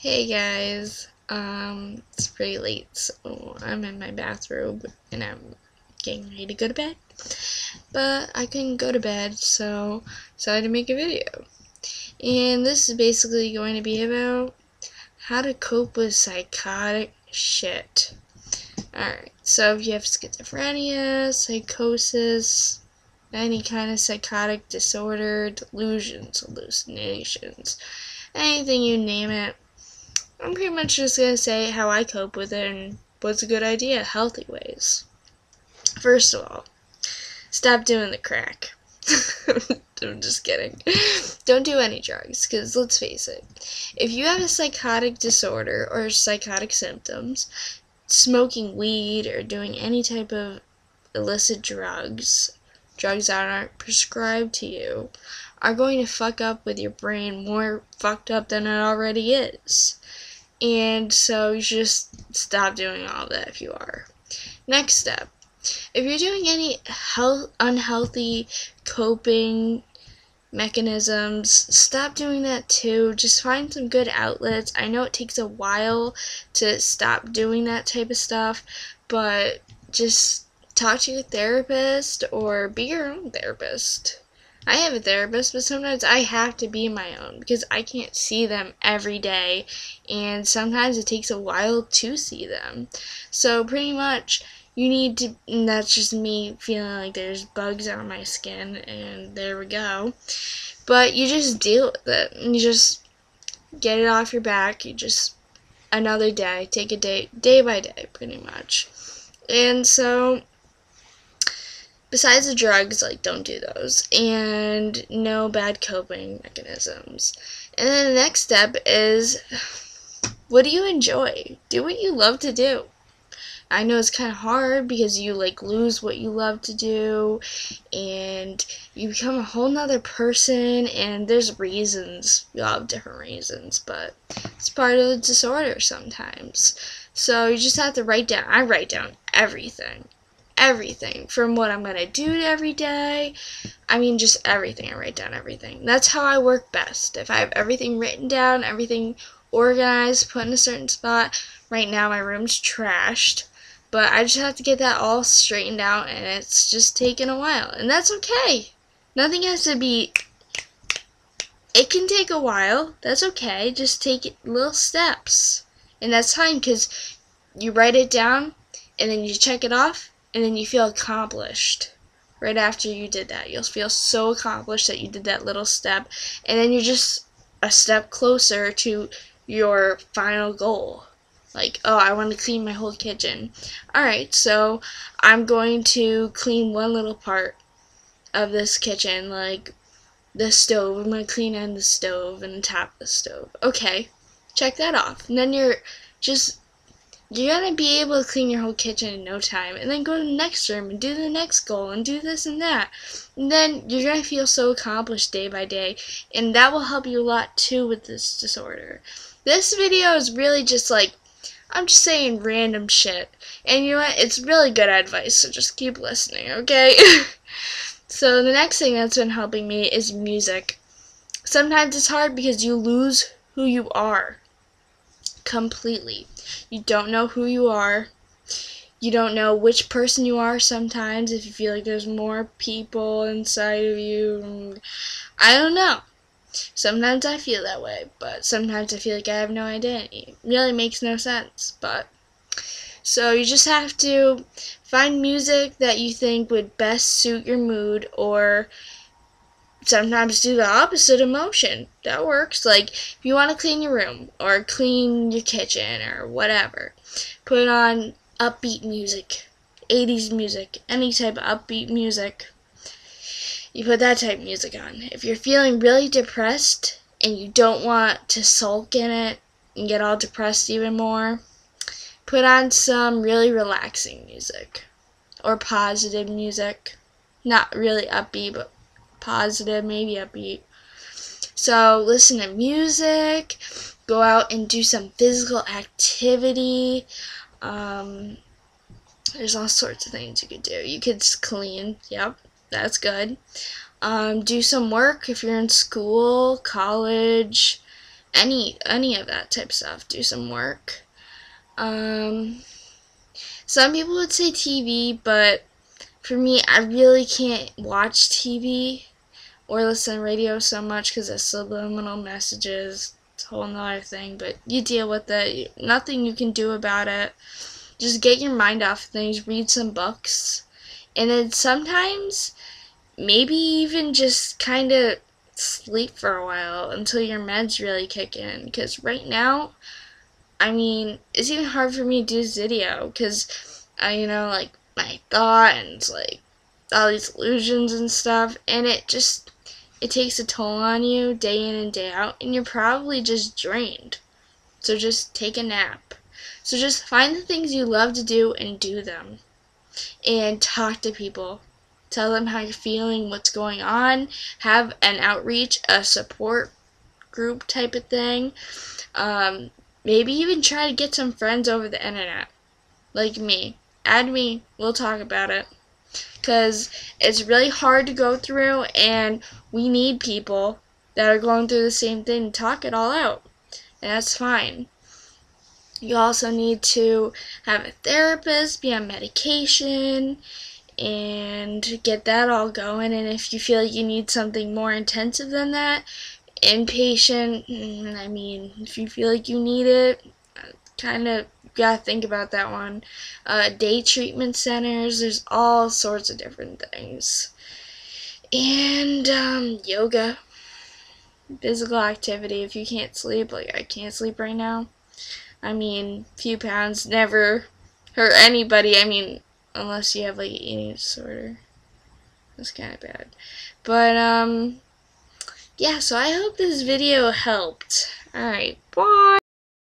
Hey guys, it's pretty late, so I'm in my bathrobe and I'm getting ready to go to bed. But I couldn't go to bed, so decided to make a video. And this is basically going to be about how to cope with psychotic shit. Alright, so if you have schizophrenia, psychosis, any kind of psychotic disorder, delusions, hallucinations, anything you name it, I'm pretty much just going to say how I cope with it and what's a good idea, healthy ways. First of all, stop doing the crack. I'm just kidding. Don't do any drugs, because let's face it, if you have a psychotic disorder or psychotic symptoms, smoking weed or doing any type of illicit drugs that aren't prescribed to you, are going to fuck up with your brain more fucked up than it already is. And so you should just stop doing all that if you are. Next step. If you're doing any unhealthy coping mechanisms, stop doing that too. Just find some good outlets. I know it takes a while to stop doing that type of stuff, but just talk to your therapist or be your own therapist. I have a therapist, but sometimes I have to be my own because I can't see them every day, and sometimes it takes a while to see them. So pretty much you need to, and that's just me feeling like there's bugs on my skin, and there we go. But you just deal with it, and you just get it off your back. You just, another day, take a day by day, pretty much. And so, besides the drugs, like, don't do those. And no bad coping mechanisms. And then the next step is, what do you enjoy? Do what you love to do. I know it's kind of hard because you, like, lose what you love to do, and you become a whole nother person, and there's reasons. We all have different reasons, but it's part of the disorder sometimes. So you just have to write down. I write down everything from what I'm gonna do every day. I mean, just everything. I write down everything. That's how I work best. If I have everything written down, everything organized, put in a certain spot. Right now my room's trashed, but I just have to get that all straightened out, and it's just taken a while, and that's okay. Nothing has to be, it can take a while, that's okay. Just take it little steps, and that's fine, because you write it down and then you check it off, and then you feel accomplished. Right after you did that, you'll feel so accomplished that you did that little step, and then you're just a step closer to your final goal. Like, oh, I want to clean my whole kitchen. Alright, so I'm going to clean one little part of this kitchen, like the stove. I'm going to clean on the stove and the top of the stove. Okay, check that off. And then you're going to be able to clean your whole kitchen in no time. And then go to the next room and do the next goal and do this and that. And then you're going to feel so accomplished day by day. And that will help you a lot too with this disorder. This video is really just like, I'm just saying random shit. And you know what? It's really good advice, so just keep listening, okay? So the next thing that's been helping me is music. Sometimes it's hard because you lose who you are completely. You don't know who you are. You don't know which person you are sometimes if you feel like there's more people inside of you. I don't know. Sometimes I feel that way, but sometimes I feel like I have no identity. It really makes no sense, but so you just have to find music that you think would best suit your mood, or sometimes do the opposite emotion. That works. Like, if you want to clean your room or clean your kitchen or whatever, put on upbeat music, 80s music, any type of upbeat music. You put that type of music on. If you're feeling really depressed and you don't want to sulk in it and get all depressed even more, put on some really relaxing music or positive music. Not really upbeat, but positive, maybe upbeat. So listen to music, go out and do some physical activity. There's all sorts of things you could do. You could clean, yep, that's good. Do some work if you're in school, college, any of that type of stuff. Do some work. Some people would say TV, but for me, I really can't watch TV or listen to radio so much because of subliminal messages. It's a whole nother thing, but you deal with it. Nothing you can do about it. Just get your mind off things, read some books, and then sometimes maybe even just kind of sleep for a while until your meds really kick in. Because right now, I mean, it's even hard for me to do this video because like my thought and like all these illusions and stuff, and it takes a toll on you day in and day out, and you're probably just drained. So just take a nap. So just find the things you love to do and do them. And talk to people. Tell them how you're feeling, what's going on. Have an outreach, a support group type of thing. Maybe even try to get some friends over the internet. Like me. Add me. We'll talk about it. Because it's really hard to go through, and we need people that are going through the same thing to talk it all out. And that's fine. You also need to have a therapist, be on medication, and get that all going. And if you feel like you need something more intensive than that, inpatient, I mean, if you feel like you need it, kind of gotta think about that one. Day treatment centers, there's all sorts of different things. And yoga, physical activity. If you can't sleep, like I can't sleep right now, I mean, few pounds never hurt anybody. I mean, unless you have like an eating disorder, that's kind of bad. But yeah, so I hope this video helped. Alright, bye.